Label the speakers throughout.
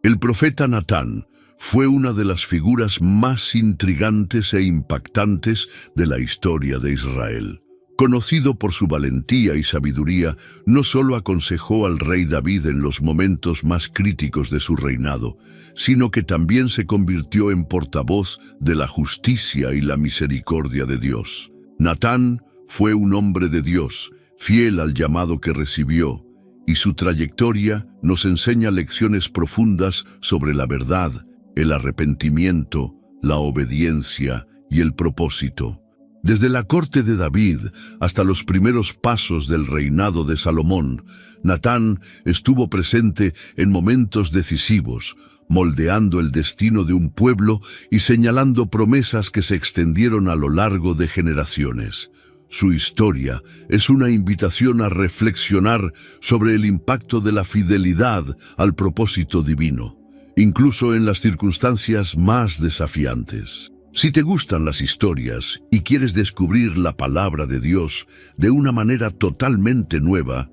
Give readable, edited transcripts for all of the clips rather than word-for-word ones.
Speaker 1: El profeta Natán fue una de las figuras más intrigantes e impactantes de la historia de Israel. Conocido por su valentía y sabiduría, no solo aconsejó al rey David en los momentos más críticos de su reinado, sino que también se convirtió en portavoz de la justicia y la misericordia de Dios. Natán fue un hombre de Dios, fiel al llamado que recibió, y su trayectoria nos enseña lecciones profundas sobre la verdad, el arrepentimiento, la obediencia y el propósito. Desde la corte de David hasta los primeros pasos del reinado de Salomón, Natán estuvo presente en momentos decisivos, moldeando el destino de un pueblo y señalando promesas que se extendieron a lo largo de generaciones. Su historia es una invitación a reflexionar sobre el impacto de la fidelidad al propósito divino, incluso en las circunstancias más desafiantes. Si te gustan las historias y quieres descubrir la palabra de Dios de una manera totalmente nueva,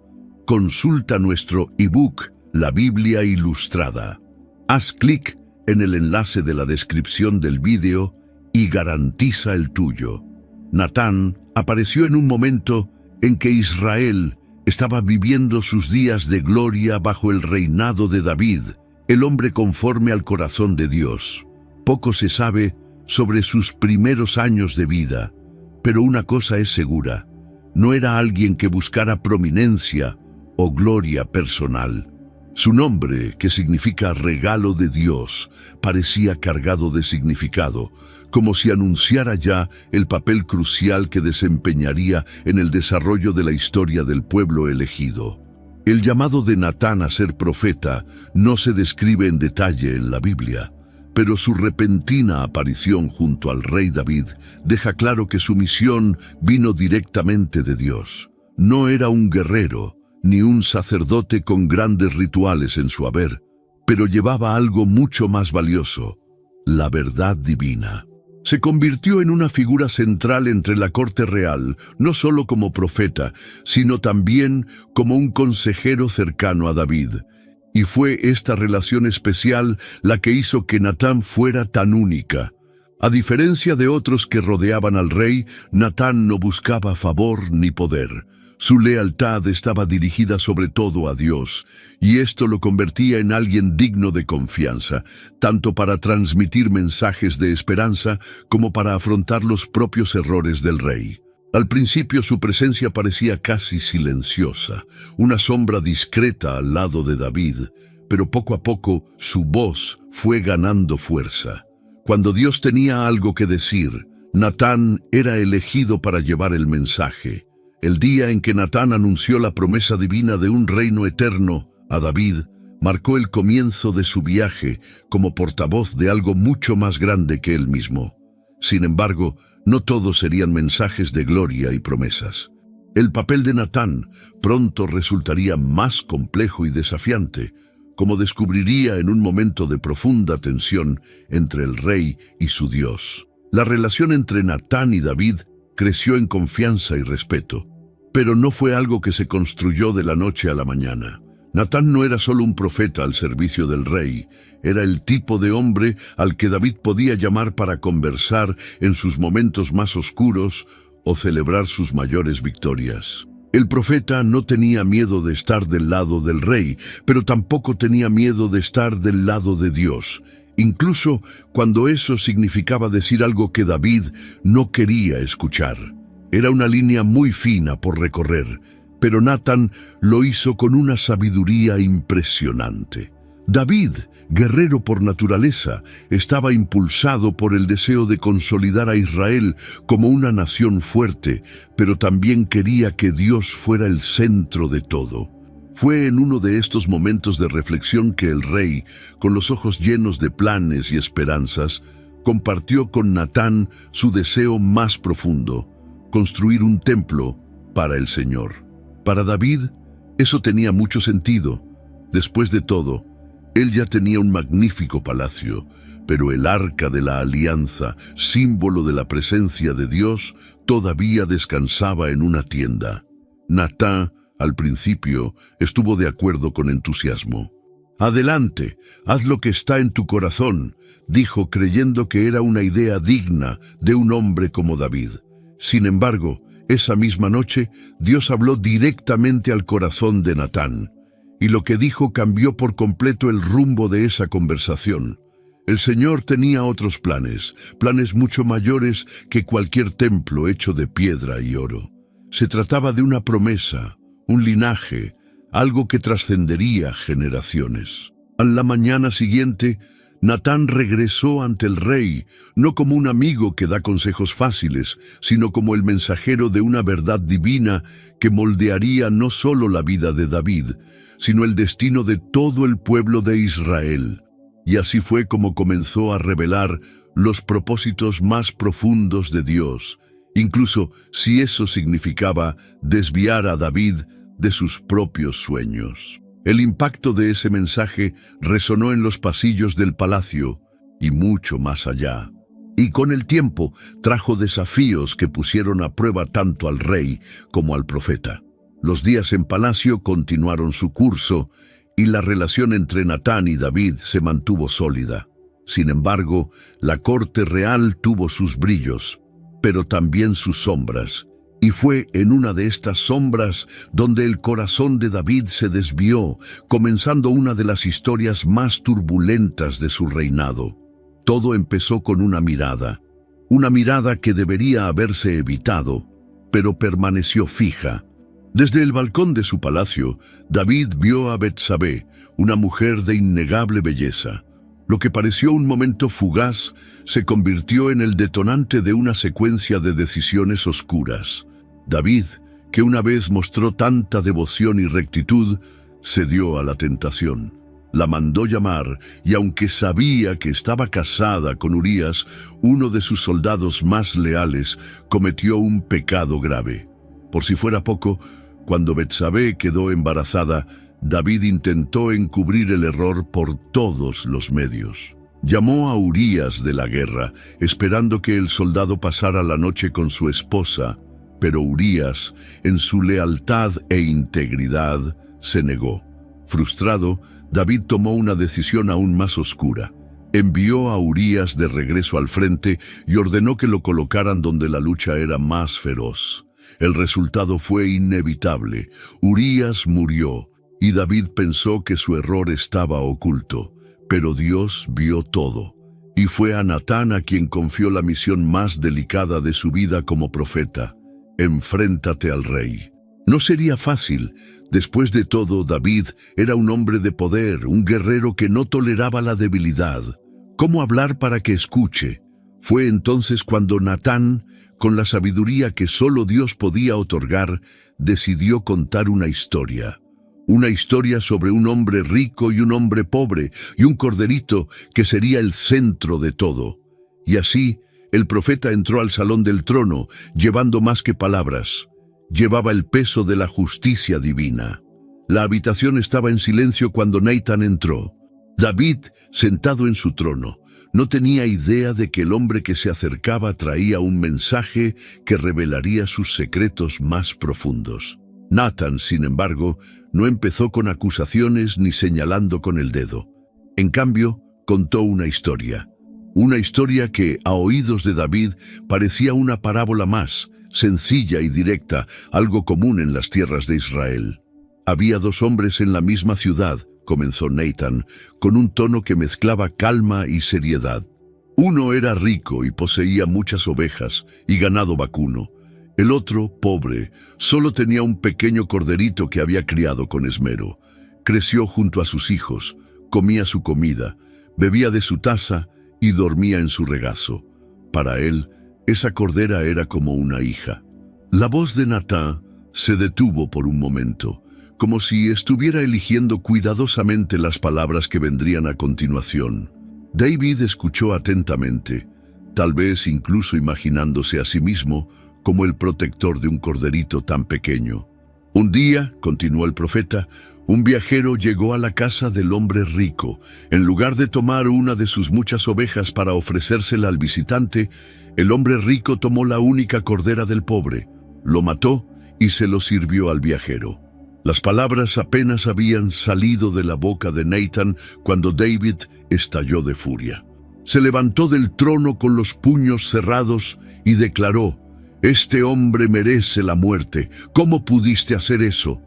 Speaker 1: consulta nuestro ebook, La Biblia Ilustrada. Haz clic en el enlace de la descripción del vídeo y garantiza el tuyo. Natán apareció en un momento en que Israel estaba viviendo sus días de gloria bajo el reinado de David, el hombre conforme al corazón de Dios. Poco se sabe sobre sus primeros años de vida, pero una cosa es segura: no era alguien que buscara prominencia o gloria personal. Su nombre, que significa regalo de Dios, parecía cargado de significado, como si anunciara ya el papel crucial que desempeñaría en el desarrollo de la historia del pueblo elegido. El llamado de Natán a ser profeta no se describe en detalle en la Biblia, pero su repentina aparición junto al rey David deja claro que su misión vino directamente de Dios. No era un guerrero, ni un sacerdote con grandes rituales en su haber, pero llevaba algo mucho más valioso: la verdad divina. Se convirtió en una figura central entre la corte real, no solo como profeta, sino también como un consejero cercano a David. Y fue esta relación especial la que hizo que Natán fuera tan única. A diferencia de otros que rodeaban al rey, Natán no buscaba favor ni poder. Su lealtad estaba dirigida sobre todo a Dios, y esto lo convertía en alguien digno de confianza, tanto para transmitir mensajes de esperanza como para afrontar los propios errores del rey. Al principio su presencia parecía casi silenciosa, una sombra discreta al lado de David, pero poco a poco su voz fue ganando fuerza. Cuando Dios tenía algo que decir, Natán era elegido para llevar el mensaje. El día en que Natán anunció la promesa divina de un reino eterno a David, marcó el comienzo de su viaje como portavoz de algo mucho más grande que él mismo. Sin embargo, no todos serían mensajes de gloria y promesas. El papel de Natán pronto resultaría más complejo y desafiante, como descubriría en un momento de profunda tensión entre el rey y su Dios. La relación entre Natán y David creció en confianza y respeto, pero no fue algo que se construyó de la noche a la mañana. Natán no era solo un profeta al servicio del rey, era el tipo de hombre al que David podía llamar para conversar en sus momentos más oscuros o celebrar sus mayores victorias. El profeta no tenía miedo de estar del lado del rey, pero tampoco tenía miedo de estar del lado de Dios, incluso cuando eso significaba decir algo que David no quería escuchar. Era una línea muy fina por recorrer, pero Natán lo hizo con una sabiduría impresionante. David, guerrero por naturaleza, estaba impulsado por el deseo de consolidar a Israel como una nación fuerte, pero también quería que Dios fuera el centro de todo. Fue en uno de estos momentos de reflexión que el rey, con los ojos llenos de planes y esperanzas, compartió con Natán su deseo más profundo: construir un templo para el Señor. Para David, eso tenía mucho sentido. Después de todo, él ya tenía un magnífico palacio, pero el Arca de la Alianza, símbolo de la presencia de Dios, todavía descansaba en una tienda. Natán, al principio, estuvo de acuerdo con entusiasmo. «Adelante, haz lo que está en tu corazón», dijo, creyendo que era una idea digna de un hombre como David. Sin embargo, esa misma noche, Dios habló directamente al corazón de Natán, y lo que dijo cambió por completo el rumbo de esa conversación. El Señor tenía otros planes mucho mayores que cualquier templo hecho de piedra y oro. Se trataba de una promesa, un linaje, algo que trascendería generaciones. A la mañana siguiente, Natán regresó ante el rey, no como un amigo que da consejos fáciles, sino como el mensajero de una verdad divina que moldearía no solo la vida de David, sino el destino de todo el pueblo de Israel. Y así fue como comenzó a revelar los propósitos más profundos de Dios, incluso si eso significaba desviar a David de sus propios sueños. El impacto de ese mensaje resonó en los pasillos del palacio y mucho más allá. Y con el tiempo trajo desafíos que pusieron a prueba tanto al rey como al profeta. Los días en palacio continuaron su curso y la relación entre Natán y David se mantuvo sólida. Sin embargo, la corte real tuvo sus brillos, pero también sus sombras. Y fue en una de estas sombras donde el corazón de David se desvió, comenzando una de las historias más turbulentas de su reinado. Todo empezó con una mirada que debería haberse evitado, pero permaneció fija. Desde el balcón de su palacio, David vio a Betsabé, una mujer de innegable belleza. Lo que pareció un momento fugaz se convirtió en el detonante de una secuencia de decisiones oscuras. David, que una vez mostró tanta devoción y rectitud, cedió a la tentación. La mandó llamar y aunque sabía que estaba casada con Urías, uno de sus soldados más leales, cometió un pecado grave. Por si fuera poco, cuando Betsabé quedó embarazada, David intentó encubrir el error por todos los medios. Llamó a Urías de la guerra, esperando que el soldado pasara la noche con su esposa, pero Urías, en su lealtad e integridad, se negó. Frustrado, David tomó una decisión aún más oscura. Envió a Urías de regreso al frente y ordenó que lo colocaran donde la lucha era más feroz. El resultado fue inevitable. Urías murió, y David pensó que su error estaba oculto, pero Dios vio todo. Y fue a Natán a quien confió la misión más delicada de su vida como profeta: enfréntate al rey. No sería fácil. Después de todo, David era un hombre de poder, un guerrero que no toleraba la debilidad. ¿Cómo hablar para que escuche? Fue entonces cuando Natán, con la sabiduría que solo Dios podía otorgar, decidió contar una historia. Una historia sobre un hombre rico y un hombre pobre, y un corderito que sería el centro de todo. Y así, el profeta entró al salón del trono, llevando más que palabras. Llevaba el peso de la justicia divina. La habitación estaba en silencio cuando Natán entró. David, sentado en su trono, no tenía idea de que el hombre que se acercaba traía un mensaje que revelaría sus secretos más profundos. Natán, sin embargo, no empezó con acusaciones ni señalando con el dedo. En cambio, contó una historia. Una historia que, a oídos de David, parecía una parábola más, sencilla y directa, algo común en las tierras de Israel. Había dos hombres en la misma ciudad, comenzó Natán, con un tono que mezclaba calma y seriedad. Uno era rico y poseía muchas ovejas y ganado vacuno. El otro, pobre, solo tenía un pequeño corderito que había criado con esmero. Creció junto a sus hijos, comía su comida, bebía de su taza y dormía en su regazo. Para él, esa cordera era como una hija. La voz de Natán se detuvo por un momento, como si estuviera eligiendo cuidadosamente las palabras que vendrían a continuación. David escuchó atentamente, tal vez incluso imaginándose a sí mismo como el protector de un corderito tan pequeño. Un día, continuó el profeta, un viajero llegó a la casa del hombre rico. En lugar de tomar una de sus muchas ovejas para ofrecérsela al visitante, el hombre rico tomó la única cordera del pobre, lo mató y se lo sirvió al viajero. Las palabras apenas habían salido de la boca de Nathan cuando David estalló de furia. Se levantó del trono con los puños cerrados y declaró: «Este hombre merece la muerte. ¿Cómo pudiste hacer eso?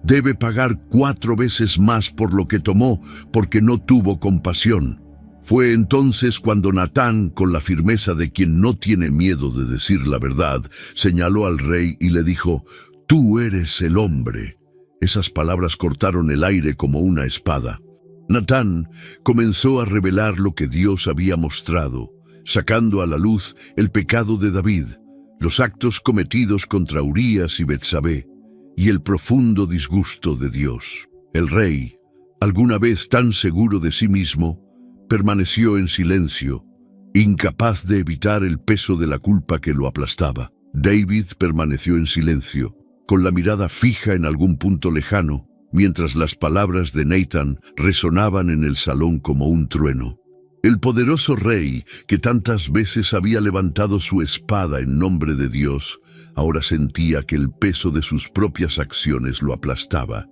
Speaker 1: Debe pagar 4 veces más por lo que tomó, porque no tuvo compasión». Fue entonces cuando Natán, con la firmeza de quien no tiene miedo de decir la verdad, señaló al rey y le dijo: «Tú eres el hombre». Esas palabras cortaron el aire como una espada. Natán comenzó a revelar lo que Dios había mostrado, sacando a la luz el pecado de David, los actos cometidos contra Urías y Betsabé, y el profundo disgusto de Dios. El rey, alguna vez tan seguro de sí mismo, permaneció en silencio, incapaz de evitar el peso de la culpa que lo aplastaba. David permaneció en silencio, con la mirada fija en algún punto lejano, mientras las palabras de Natán resonaban en el salón como un trueno. El poderoso rey, que tantas veces había levantado su espada en nombre de Dios, ahora sentía que el peso de sus propias acciones lo aplastaba.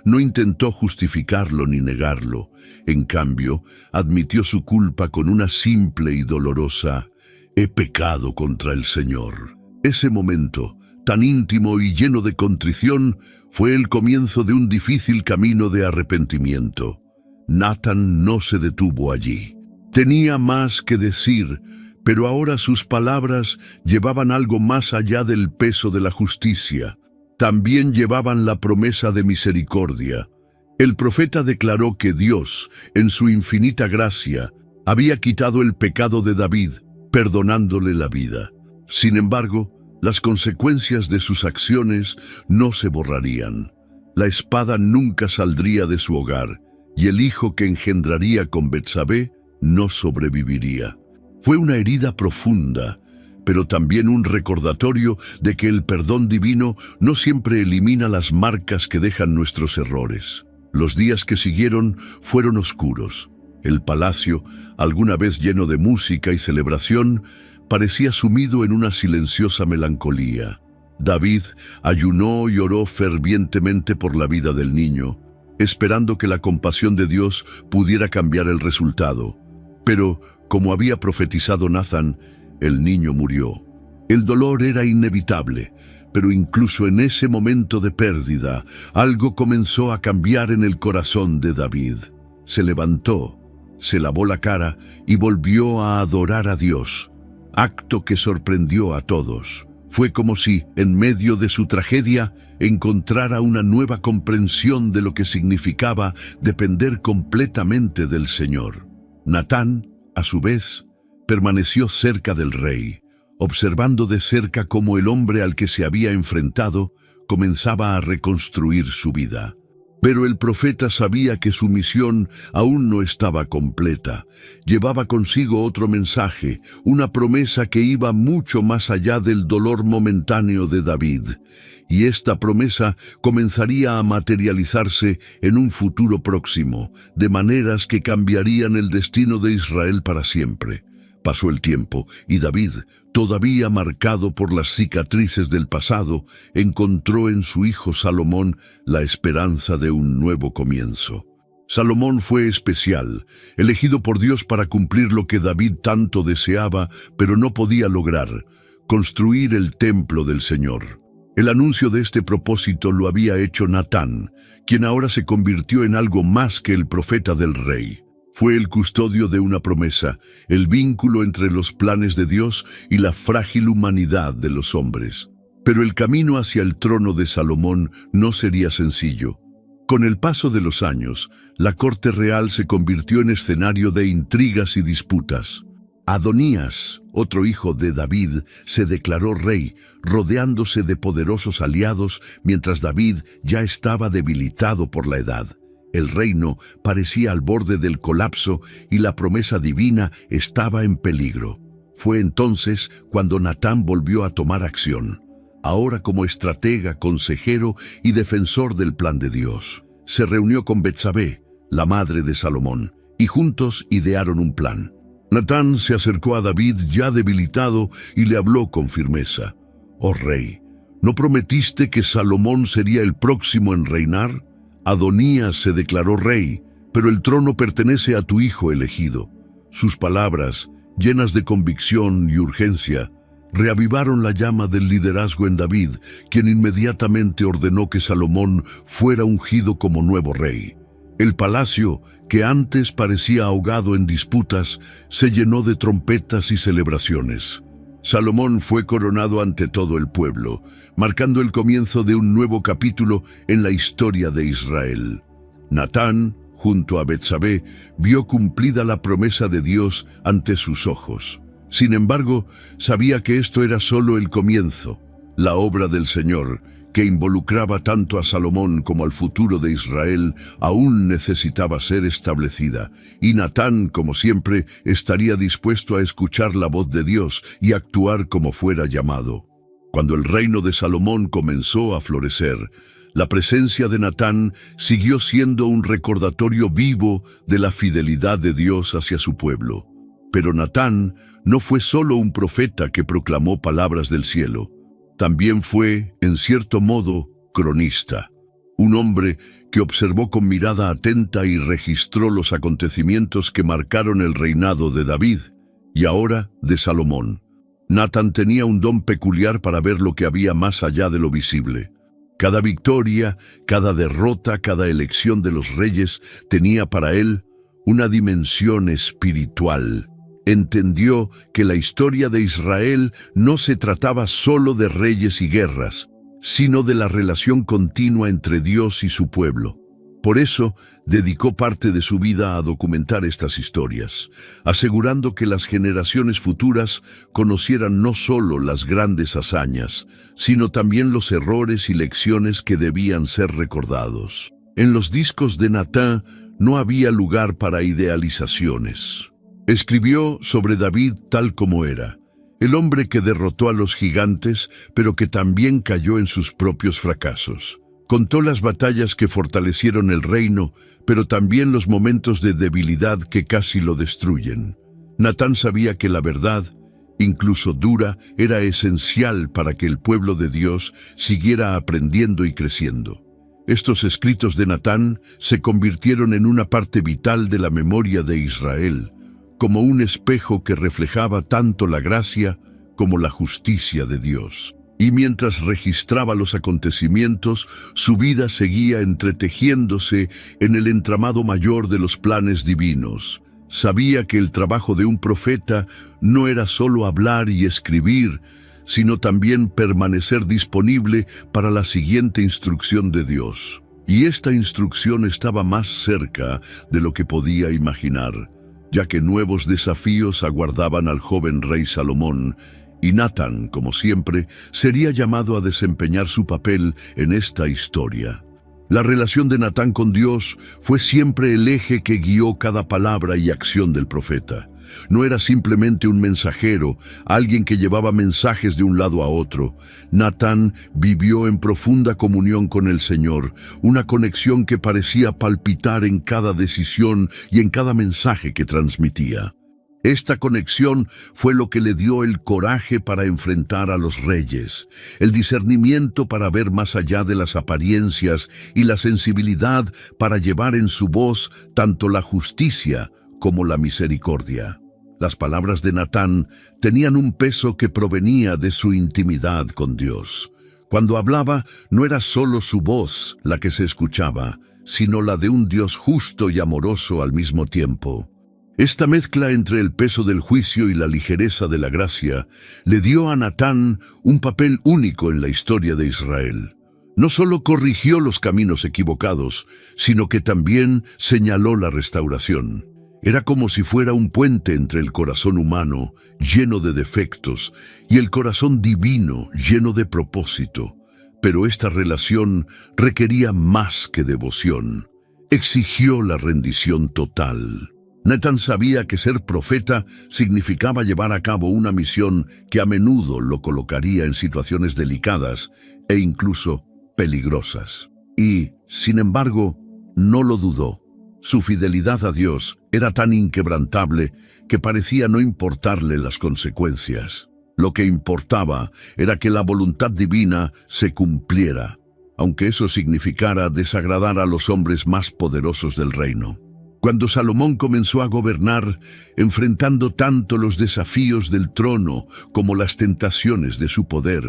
Speaker 1: No intentó justificarlo ni negarlo. En cambio, admitió su culpa con una simple y dolorosa: «He pecado contra el Señor». Ese momento, tan íntimo y lleno de contrición, fue el comienzo de un difícil camino de arrepentimiento. Natán no se detuvo allí. Tenía más que decir, pero ahora sus palabras llevaban algo más allá del peso de la justicia. También llevaban la promesa de misericordia. El profeta declaró que Dios, en su infinita gracia, había quitado el pecado de David, perdonándole la vida. Sin embargo, las consecuencias de sus acciones no se borrarían. La espada nunca saldría de su hogar, y el hijo que engendraría con Betsabé no sobreviviría. Fue una herida profunda, pero también un recordatorio de que el perdón divino no siempre elimina las marcas que dejan nuestros errores. Los días que siguieron fueron oscuros. El palacio, alguna vez lleno de música y celebración, parecía sumido en una silenciosa melancolía. David ayunó y oró fervientemente por la vida del niño, esperando que la compasión de Dios pudiera cambiar el resultado. Pero, como había profetizado Natán, el niño murió. El dolor era inevitable, pero incluso en ese momento de pérdida, algo comenzó a cambiar en el corazón de David. Se levantó, se lavó la cara y volvió a adorar a Dios, acto que sorprendió a todos. Fue como si, en medio de su tragedia, encontrara una nueva comprensión de lo que significaba depender completamente del Señor. Natán, a su vez, permaneció cerca del rey, observando de cerca cómo el hombre al que se había enfrentado comenzaba a reconstruir su vida. Pero el profeta sabía que su misión aún no estaba completa. Llevaba consigo otro mensaje, una promesa que iba mucho más allá del dolor momentáneo de David. Y esta promesa comenzaría a materializarse en un futuro próximo, de maneras que cambiarían el destino de Israel para siempre. Pasó el tiempo y David, todavía marcado por las cicatrices del pasado, encontró en su hijo Salomón la esperanza de un nuevo comienzo. Salomón fue especial, elegido por Dios para cumplir lo que David tanto deseaba, pero no podía lograr: construir el templo del Señor. El anuncio de este propósito lo había hecho Natán, quien ahora se convirtió en algo más que el profeta del rey. Fue el custodio de una promesa, el vínculo entre los planes de Dios y la frágil humanidad de los hombres. Pero el camino hacia el trono de Salomón no sería sencillo. Con el paso de los años, la corte real se convirtió en escenario de intrigas y disputas. Adonías, otro hijo de David, se declaró rey, rodeándose de poderosos aliados, mientras David ya estaba debilitado por la edad. El reino parecía al borde del colapso y la promesa divina estaba en peligro. Fue entonces cuando Natán volvió a tomar acción, ahora como estratega, consejero y defensor del plan de Dios. Se reunió con Betsabé, la madre de Salomón, y juntos idearon un plan. Natán se acercó a David ya debilitado y le habló con firmeza: «Oh rey, ¿No prometiste que Salomón sería el próximo en reinar? Adonías se declaró rey, pero el trono pertenece a tu hijo elegido. Sus palabras, llenas de convicción y urgencia, reavivaron la llama del liderazgo en David, quien inmediatamente ordenó que Salomón fuera ungido como nuevo rey. El palacio, que antes parecía ahogado en disputas, se llenó de trompetas y celebraciones. Salomón fue coronado ante todo el pueblo, marcando el comienzo de un nuevo capítulo en la historia de Israel. Natán, junto a Betsabé, vio cumplida la promesa de Dios ante sus ojos. Sin embargo, sabía que esto era solo el comienzo. La obra del Señor, que involucraba tanto a Salomón como al futuro de Israel, aún necesitaba ser establecida, y Natán, como siempre, estaría dispuesto a escuchar la voz de Dios y actuar como fuera llamado. Cuando el reino de Salomón comenzó a florecer, la presencia de Natán siguió siendo un recordatorio vivo de la fidelidad de Dios hacia su pueblo. Pero Natán no fue solo un profeta que proclamó palabras del cielo. También fue, en cierto modo, cronista. Un hombre que observó con mirada atenta y registró los acontecimientos que marcaron el reinado de David y ahora de Salomón. Natán tenía un don peculiar para ver lo que había más allá de lo visible. Cada victoria, cada derrota, cada elección de los reyes tenía para él una dimensión espiritual. Entendió que la historia de Israel no se trataba solo de reyes y guerras, sino de la relación continua entre Dios y su pueblo. Por eso, dedicó parte de su vida a documentar estas historias, asegurando que las generaciones futuras conocieran no solo las grandes hazañas, sino también los errores y lecciones que debían ser recordados. En los discos de Natán no había lugar para idealizaciones. Escribió sobre David tal como era, el hombre que derrotó a los gigantes, pero que también cayó en sus propios fracasos. Contó las batallas que fortalecieron el reino, pero también los momentos de debilidad que casi lo destruyen. Natán sabía que la verdad, incluso dura, era esencial para que el pueblo de Dios siguiera aprendiendo y creciendo. Estos escritos de Natán se convirtieron en una parte vital de la memoria de Israel, como un espejo que reflejaba tanto la gracia como la justicia de Dios. Y mientras registraba los acontecimientos, su vida seguía entretejiéndose en el entramado mayor de los planes divinos. Sabía que el trabajo de un profeta no era solo hablar y escribir, sino también permanecer disponible para la siguiente instrucción de Dios. Y esta instrucción estaba más cerca de lo que podía imaginar, ya que nuevos desafíos aguardaban al joven rey Salomón, y Natán, como siempre, sería llamado a desempeñar su papel en esta historia. La relación de Natán con Dios fue siempre el eje que guió cada palabra y acción del profeta. No era simplemente un mensajero, alguien que llevaba mensajes de un lado a otro. Natán vivió en profunda comunión con el Señor, una conexión que parecía palpitar en cada decisión y en cada mensaje que transmitía. Esta conexión fue lo que le dio el coraje para enfrentar a los reyes, el discernimiento para ver más allá de las apariencias y la sensibilidad para llevar en su voz tanto la justicia como la misericordia. Las palabras de Natán tenían un peso que provenía de su intimidad con Dios. Cuando hablaba, no era solo su voz la que se escuchaba, sino la de un Dios justo y amoroso al mismo tiempo. Esta mezcla entre el peso del juicio y la ligereza de la gracia le dio a Natán un papel único en la historia de Israel. No solo corrigió los caminos equivocados, sino que también señaló la restauración. Era como si fuera un puente entre el corazón humano, lleno de defectos, y el corazón divino, lleno de propósito. Pero esta relación requería más que devoción. Exigió la rendición total. Natán sabía que ser profeta significaba llevar a cabo una misión que a menudo lo colocaría en situaciones delicadas e incluso peligrosas. Y, sin embargo, no lo dudó. Su fidelidad a Dios era tan inquebrantable que parecía no importarle las consecuencias. Lo que importaba era que la voluntad divina se cumpliera, aunque eso significara desagradar a los hombres más poderosos del reino. Cuando Salomón comenzó a gobernar, enfrentando tanto los desafíos del trono como las tentaciones de su poder,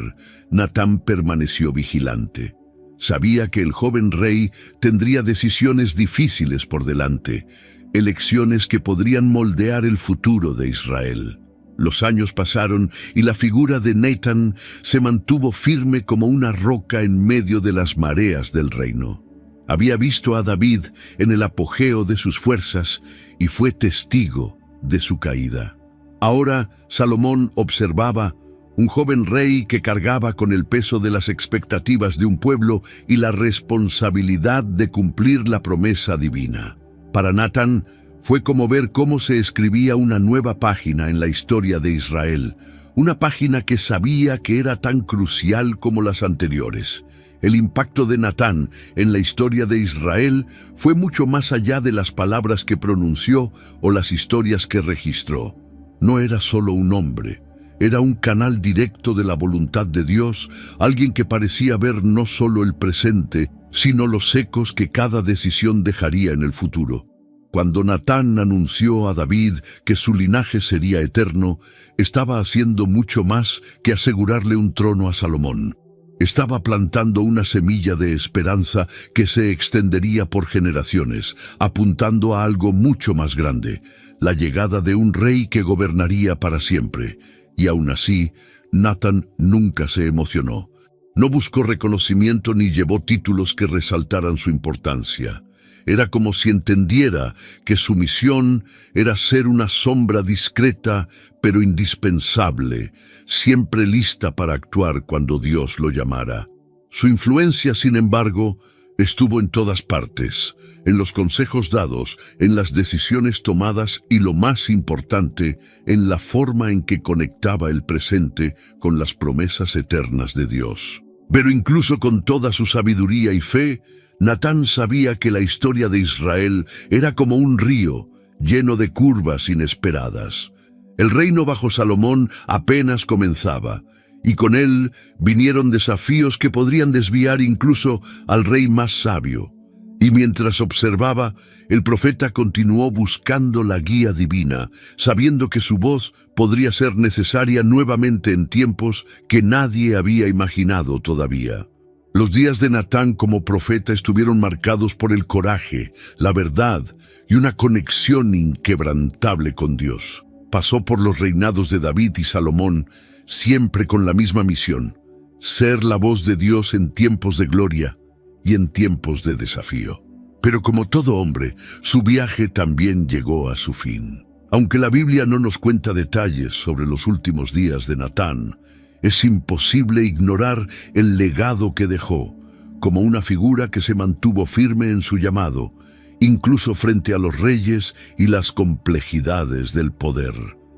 Speaker 1: Natán permaneció vigilante. Sabía que el joven rey tendría decisiones difíciles por delante, elecciones que podrían moldear el futuro de Israel. Los años pasaron y la figura de Natán se mantuvo firme como una roca en medio de las mareas del reino. Había visto a David en el apogeo de sus fuerzas y fue testigo de su caída. Ahora Salomón observaba un joven rey que cargaba con el peso de las expectativas de un pueblo y la responsabilidad de cumplir la promesa divina. Para Natán fue como ver cómo se escribía una nueva página en la historia de Israel, una página que sabía que era tan crucial como las anteriores. El impacto de Natán en la historia de Israel fue mucho más allá de las palabras que pronunció o las historias que registró. No era solo un hombre, era un canal directo de la voluntad de Dios, alguien que parecía ver no solo el presente, sino los ecos que cada decisión dejaría en el futuro. Cuando Natán anunció a David que su linaje sería eterno, estaba haciendo mucho más que asegurarle un trono a Salomón. Estaba plantando una semilla de esperanza que se extendería por generaciones, apuntando a algo mucho más grande, la llegada de un rey que gobernaría para siempre. Y aún así, Natán nunca se emocionó. No buscó reconocimiento ni llevó títulos que resaltaran su importancia. Era como si entendiera que su misión era ser una sombra discreta, pero indispensable, siempre lista para actuar cuando Dios lo llamara. Su influencia, sin embargo, estuvo en todas partes, en los consejos dados, en las decisiones tomadas y, lo más importante, en la forma en que conectaba el presente con las promesas eternas de Dios. Pero incluso con toda su sabiduría y fe, Natán sabía que la historia de Israel era como un río, lleno de curvas inesperadas. El reino bajo Salomón apenas comenzaba, y con él vinieron desafíos que podrían desviar incluso al rey más sabio. Y mientras observaba, el profeta continuó buscando la guía divina, sabiendo que su voz podría ser necesaria nuevamente en tiempos que nadie había imaginado todavía. Los días de Natán como profeta estuvieron marcados por el coraje, la verdad y una conexión inquebrantable con Dios. Pasó por los reinados de David y Salomón, siempre con la misma misión: ser la voz de Dios en tiempos de gloria y en tiempos de desafío. Pero como todo hombre, su viaje también llegó a su fin. Aunque la Biblia no nos cuenta detalles sobre los últimos días de Natán, es imposible ignorar el legado que dejó, como una figura que se mantuvo firme en su llamado, incluso frente a los reyes y las complejidades del poder.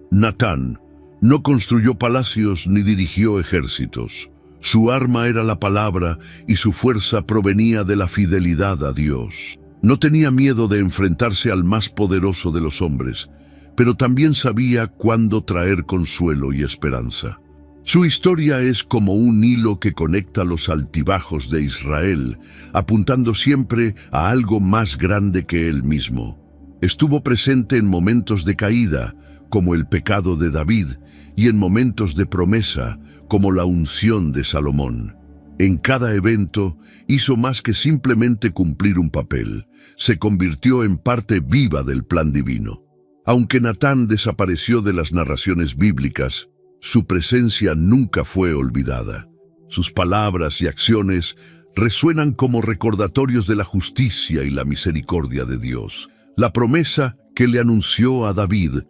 Speaker 1: Natán no construyó palacios ni dirigió ejércitos. Su arma era la palabra y su fuerza provenía de la fidelidad a Dios. No tenía miedo de enfrentarse al más poderoso de los hombres, pero también sabía cuándo traer consuelo y esperanza. Su historia es como un hilo que conecta los altibajos de Israel, apuntando siempre a algo más grande que él mismo. Estuvo presente en momentos de caída, como el pecado de David, y en momentos de promesa, como la unción de Salomón. En cada evento hizo más que simplemente cumplir un papel, se convirtió en parte viva del plan divino. Aunque Natán desapareció de las narraciones bíblicas, su presencia nunca fue olvidada. Sus palabras y acciones resuenan como recordatorios de la justicia y la misericordia de Dios. La promesa que le anunció a David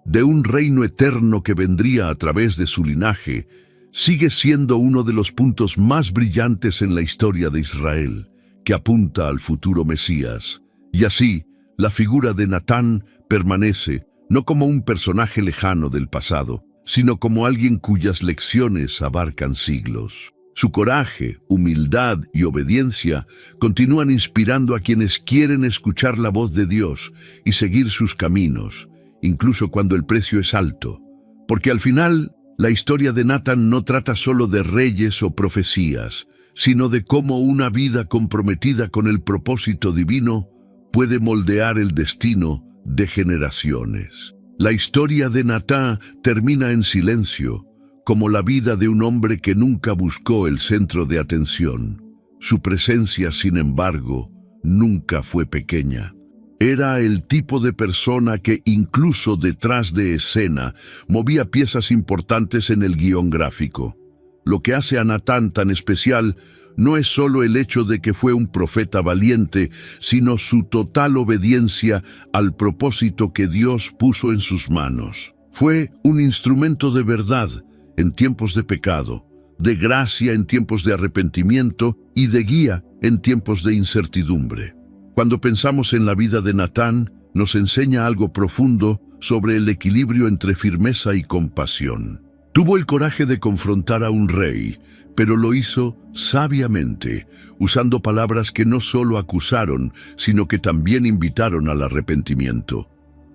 Speaker 1: de un reino eterno que vendría a través de su linaje sigue siendo uno de los puntos más brillantes en la historia de Israel, que apunta al futuro Mesías. Y así, la figura de Natán permanece no como un personaje lejano del pasado, sino como alguien cuyas lecciones abarcan siglos. Su coraje, humildad y obediencia continúan inspirando a quienes quieren escuchar la voz de Dios y seguir sus caminos, incluso cuando el precio es alto. Porque al final, La historia de Natán no trata solo de reyes o profecías, sino de cómo una vida comprometida con el propósito divino puede moldear el destino de generaciones. La historia de Natán termina en silencio, como la vida de un hombre que nunca buscó el centro de atención. Su presencia, sin embargo, nunca fue pequeña. Era el tipo de persona que incluso detrás de escena movía piezas importantes en el guión gráfico. Lo que hace a Natán tan especial no es solo el hecho de que fue un profeta valiente, sino su total obediencia al propósito que Dios puso en sus manos. Fue un instrumento de verdad en tiempos de pecado, de gracia en tiempos de arrepentimiento y de guía en tiempos de incertidumbre. Cuando pensamos en la vida de Natán, nos enseña algo profundo sobre el equilibrio entre firmeza y compasión. Tuvo el coraje de confrontar a un rey, pero lo hizo sabiamente, usando palabras que no solo acusaron, sino que también invitaron al arrepentimiento.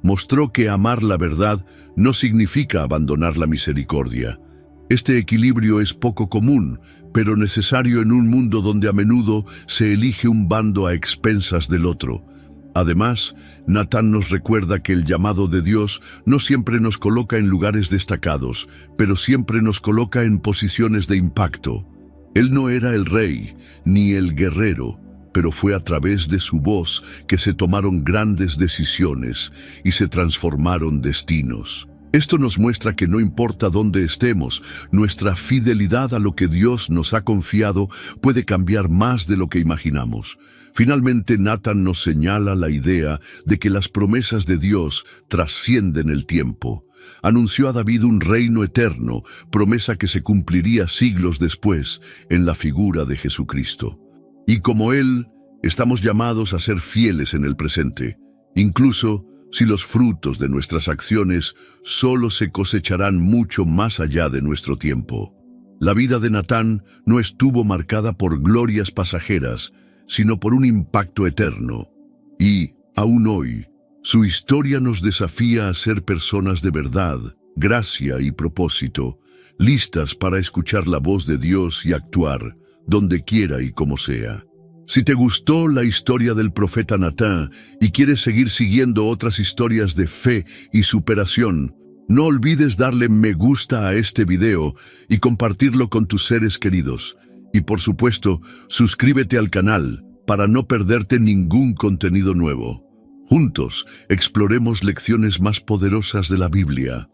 Speaker 1: Mostró que amar la verdad no significa abandonar la misericordia. Este equilibrio es poco común, pero necesario en un mundo donde a menudo se elige un bando a expensas del otro. Además, Natán nos recuerda que el llamado de Dios no siempre nos coloca en lugares destacados, pero siempre nos coloca en posiciones de impacto. Él no era el rey, ni el guerrero, pero fue a través de su voz que se tomaron grandes decisiones y se transformaron destinos. Esto nos muestra que no importa dónde estemos, nuestra fidelidad a lo que Dios nos ha confiado puede cambiar más de lo que imaginamos. Finalmente, Natán nos señala la idea de que las promesas de Dios trascienden el tiempo. Anunció a David un reino eterno, promesa que se cumpliría siglos después en la figura de Jesucristo. Y como Él, estamos llamados a ser fieles en el presente, incluso si los frutos de nuestras acciones solo se cosecharán mucho más allá de nuestro tiempo. La vida de Natán no estuvo marcada por glorias pasajeras, sino por un impacto eterno. Y, aún hoy, su historia nos desafía a ser personas de verdad, gracia y propósito, listas para escuchar la voz de Dios y actuar, donde quiera y como sea. Si te gustó la historia del profeta Natán y quieres seguir siguiendo otras historias de fe y superación, no olvides darle me gusta a este video y compartirlo con tus seres queridos. Y por supuesto, suscríbete al canal para no perderte ningún contenido nuevo. Juntos, exploremos lecciones más poderosas de la Biblia.